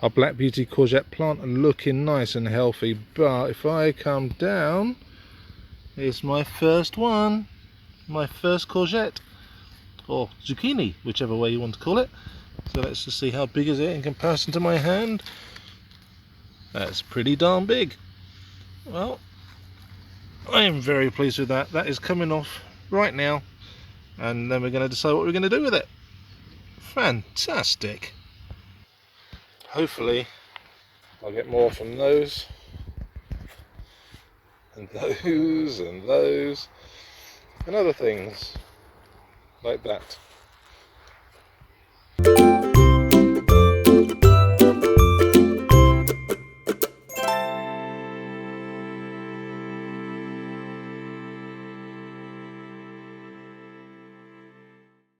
our Black Beauty courgette plant and looking nice and healthy. But if I come down, here's my first one, my first courgette, or zucchini, whichever way you want to call it. So let's just see how big is it in comparison to my hand. That's pretty darn big. Well, I am very pleased with that. That is coming off right now, and then we're going to decide what we're going to do with it. Fantastic. Hopefully I'll get more from those and those and those and other things like that.